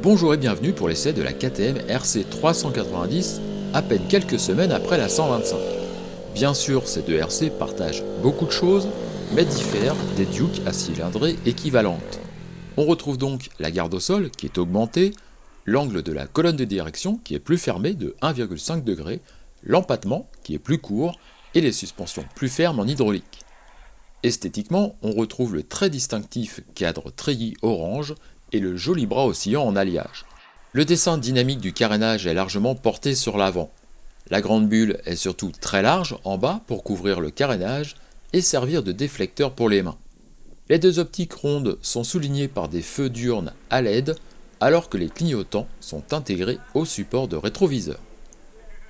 Bonjour et bienvenue pour l'essai de la KTM RC 390, à peine quelques semaines après la 125. Bien sûr, ces deux RC partagent beaucoup de choses, mais diffèrent des Duke à cylindrée équivalente. On retrouve donc la garde au sol qui est augmentée, l'angle de la colonne de direction qui est plus fermé de 1,5 degré, l'empattement qui est plus court et les suspensions plus fermes en hydraulique. Esthétiquement, on retrouve le très distinctif cadre treillis orange et le joli bras oscillant en alliage. Le dessin dynamique du carénage est largement porté sur l'avant. La grande bulle est surtout très large en bas pour couvrir le carénage et servir de déflecteur pour les mains. Les deux optiques rondes sont soulignées par des feux diurnes à LED alors que les clignotants sont intégrés au support de rétroviseur.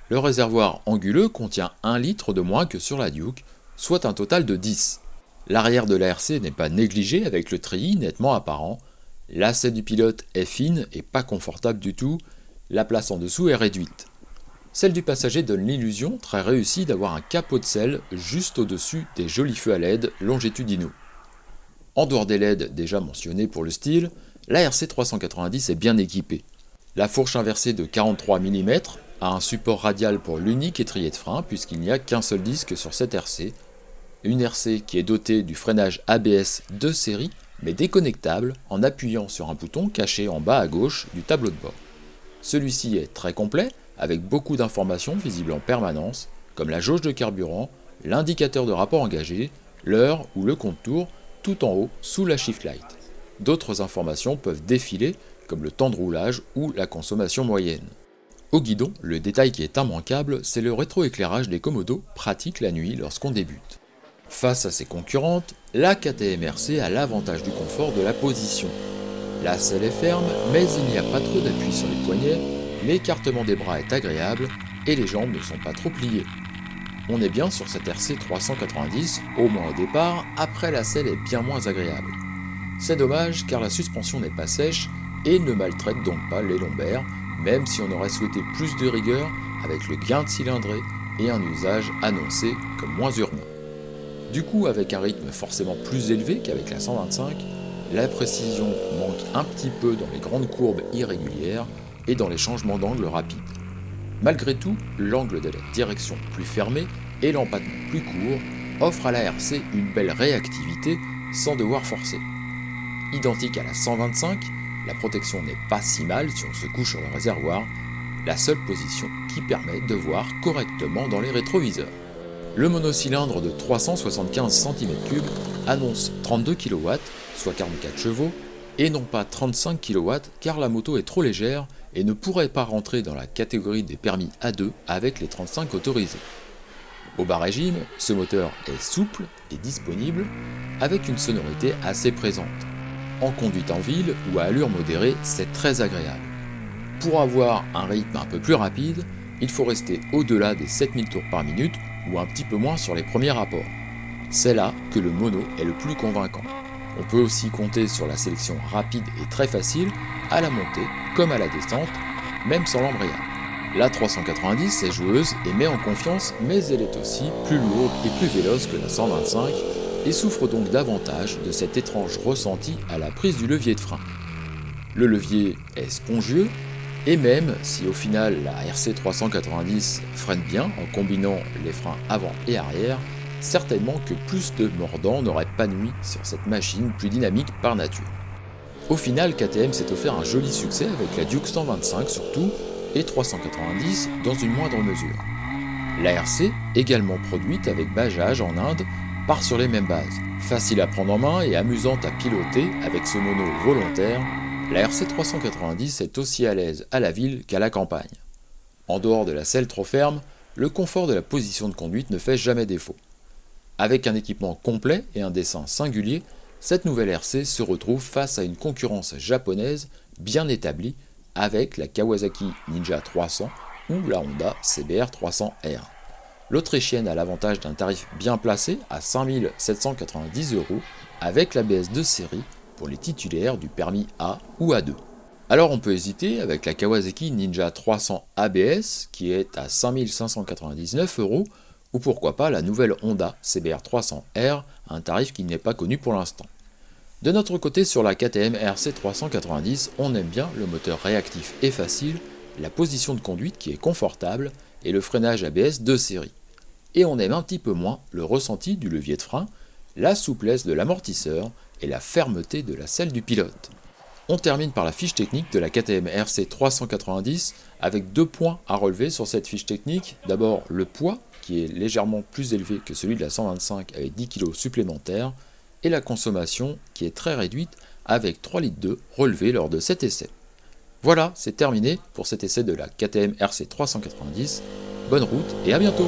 Le réservoir anguleux contient 1 litre de moins que sur la Duke, soit un total de 10. L'arrière de la RC n'est pas négligé avec le treillis nettement apparent. L'assiette du pilote est fine et pas confortable du tout, la place en dessous est réduite. Celle du passager donne l'illusion très réussie d'avoir un capot de selle juste au-dessus des jolis feux à LED longitudinaux. En dehors des LED déjà mentionnés pour le style, la RC 390 est bien équipée. La fourche inversée de 43 mm a un support radial pour l'unique étrier de frein puisqu'il n'y a qu'un seul disque sur cette RC. Une RC qui est dotée du freinage ABS de série mais déconnectable en appuyant sur un bouton caché en bas à gauche du tableau de bord. Celui-ci est très complet avec beaucoup d'informations visibles en permanence comme la jauge de carburant, l'indicateur de rapport engagé, l'heure ou le compte-tours tout en haut sous la shift light. D'autres informations peuvent défiler comme le temps de roulage ou la consommation moyenne. Au guidon, le détail qui est immanquable, c'est le rétroéclairage des commodos pratique la nuit lorsqu'on débute. Face à ses concurrentes, la KTM RC a l'avantage du confort de la position. La selle est ferme, mais il n'y a pas trop d'appui sur les poignets, l'écartement des bras est agréable et les jambes ne sont pas trop pliées. On est bien sur cette RC 390, au moins au départ, après la selle est bien moins agréable. C'est dommage car la suspension n'est pas sèche et ne maltraite donc pas les lombaires, même si on aurait souhaité plus de rigueur avec le gain de cylindrée et un usage annoncé comme moins urbain. Du coup, avec un rythme forcément plus élevé qu'avec la 125, la précision manque un petit peu dans les grandes courbes irrégulières et dans les changements d'angle rapides. Malgré tout, l'angle de la direction plus fermé et l'empattement plus court offrent à la RC une belle réactivité sans devoir forcer. Identique à la 125, la protection n'est pas si mal si on se couche sur le réservoir, la seule position qui permet de voir correctement dans les rétroviseurs. Le monocylindre de 375 cm3 annonce 32 kW, soit 44 chevaux, et non pas 35 kW car la moto est trop légère et ne pourrait pas rentrer dans la catégorie des permis A2 avec les 35 autorisés. Au bas régime, ce moteur est souple et disponible avec une sonorité assez présente. En conduite en ville ou à allure modérée, c'est très agréable. Pour avoir un rythme un peu plus rapide, il faut rester au-delà des 7000 tours par minute ou un petit peu moins sur les premiers rapports. C'est là que le mono est le plus convaincant. On peut aussi compter sur la sélection rapide et très facile à la montée comme à la descente, même sans l'embrayage. La 390 est joueuse et met en confiance, mais elle est aussi plus lourde et plus véloce que la 125 et souffre donc davantage de cet étrange ressenti à la prise du levier de frein. Le levier est spongieux, et même si au final la RC 390 freine bien en combinant les freins avant et arrière, certainement que plus de mordants n'auraient pas nui sur cette machine plus dynamique par nature. Au final, KTM s'est offert un joli succès avec la Duke 125 surtout, et 390 dans une moindre mesure. La RC, également produite avec Bajaj en Inde, part sur les mêmes bases. Facile à prendre en main et amusante à piloter avec ce mono volontaire, la RC 390 est aussi à l'aise à la ville qu'à la campagne. En dehors de la selle trop ferme, le confort de la position de conduite ne fait jamais défaut. Avec un équipement complet et un dessin singulier, cette nouvelle RC se retrouve face à une concurrence japonaise bien établie avec la Kawasaki Ninja 300 ou la Honda CBR 300R. L'Autrichienne a l'avantage d'un tarif bien placé à 5 790 € avec l'ABS de série pour les titulaires du permis A ou A2. Alors on peut hésiter avec la Kawasaki Ninja 300 ABS qui est à 5 599 € ou pourquoi pas la nouvelle Honda CBR 300R à un tarif qui n'est pas connu pour l'instant. De notre côté, sur la KTM RC 390, on aime bien le moteur réactif et facile, la position de conduite qui est confortable et le freinage ABS de série. Et on aime un petit peu moins le ressenti du levier de frein, la souplesse de l'amortisseur et la fermeté de la selle du pilote. On termine par la fiche technique de la KTM RC 390 avec 2 points à relever sur cette fiche technique. D'abord le poids qui est légèrement plus élevé que celui de la 125 avec 10 kg supplémentaires et la consommation qui est très réduite avec 3,2 litres relevés lors de cet essai. Voilà, c'est terminé pour cet essai de la KTM RC 390. Bonne route et à bientôt!